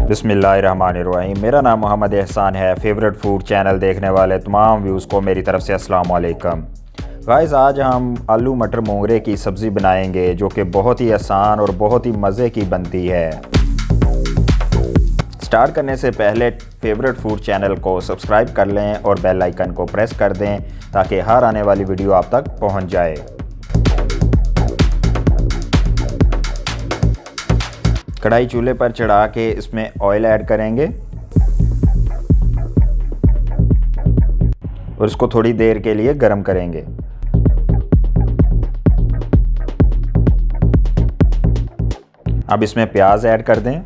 बिस्मिल्लाहिर्रहमानिर्रहीम। मेरा नाम मोहम्मद एहसान है। फेवरेट फूड चैनल देखने वाले तमाम व्यूज़ को मेरी तरफ से अस्सलाम वालेकुम। गाइस, आज हम आलू मटर मोंगरे की सब्ज़ी बनाएंगे जो कि बहुत ही आसान और बहुत ही मज़े की बनती है। स्टार्ट करने से पहले फेवरेट फूड चैनल को सब्सक्राइब कर लें और बेल आइकन को प्रेस कर दें ताकि हर आने वाली वीडियो आप तक पहुंच जाए। कढ़ाई चूल्हे पर चढ़ा के इसमें ऑयल ऐड करेंगे और इसको थोड़ी देर के लिए गर्म करेंगे। अब इसमें प्याज ऐड कर दें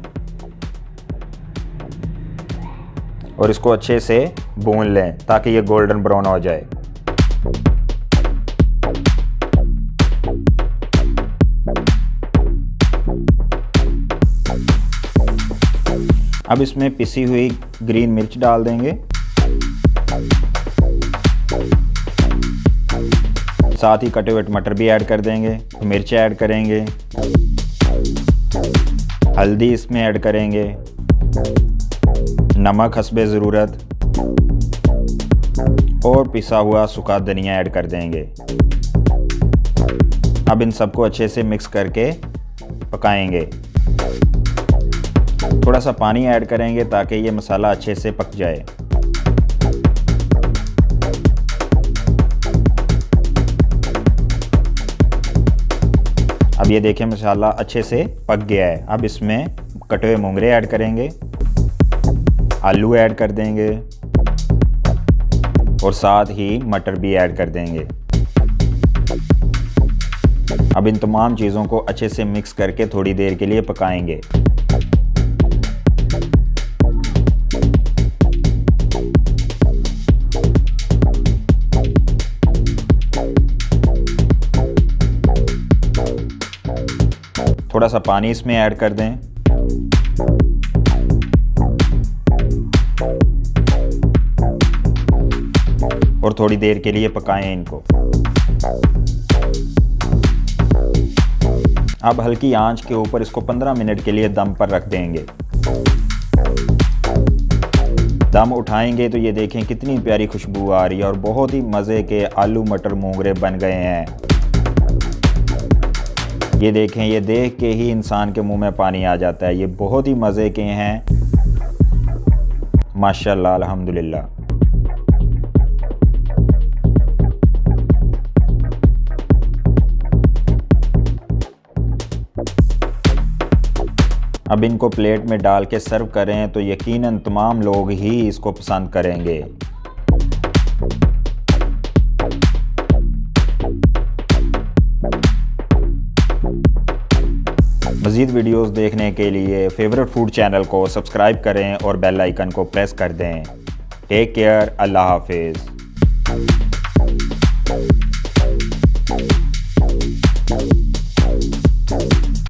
और इसको अच्छे से भून लें ताकि ये गोल्डन ब्राउन हो जाए। अब इसमें पिसी हुई ग्रीन मिर्च डाल देंगे, साथ ही कटे हुए टमाटर भी ऐड कर देंगे, मिर्च ऐड करेंगे, हल्दी इसमें ऐड करेंगे, नमक हस्बे ज़रूरत और पिसा हुआ सूखा धनिया ऐड कर देंगे। अब इन सबको अच्छे से मिक्स करके पकाएंगे। थोड़ा सा पानी ऐड करेंगे ताकि ये मसाला अच्छे से पक जाए। अब ये देखें मसाला अच्छे से पक गया है। अब इसमें कटे हुए मोंगरे ऐड करेंगे, आलू ऐड कर देंगे और साथ ही मटर भी ऐड कर देंगे। अब इन तमाम चीज़ों को अच्छे से मिक्स करके थोड़ी देर के लिए पकाएंगे। थोड़ा सा पानी इसमें ऐड कर दें और थोड़ी देर के लिए पकाएं इनको। अब हल्की आंच के ऊपर इसको 15 मिनट के लिए दम पर रख देंगे। दम उठाएंगे तो ये देखें कितनी प्यारी खुशबू आ रही है और बहुत ही मज़े के आलू मटर मोंगरे बन गए हैं। ये देखें, ये देख के ही इंसान के मुंह में पानी आ जाता है। ये बहुत ही मज़े के हैं, माशाल्लाह, अल्हम्दुलिल्लाह। अब इनको प्लेट में डाल के सर्व करें तो यकीनन तमाम लोग ही इसको पसंद करेंगे। मज़ीद वीडियोस देखने के लिए फेवरेट फूड चैनल को सब्सक्राइब करें और बेल आइकन को प्रेस कर दें। टेक केयर, अल्लाह हाफिज़।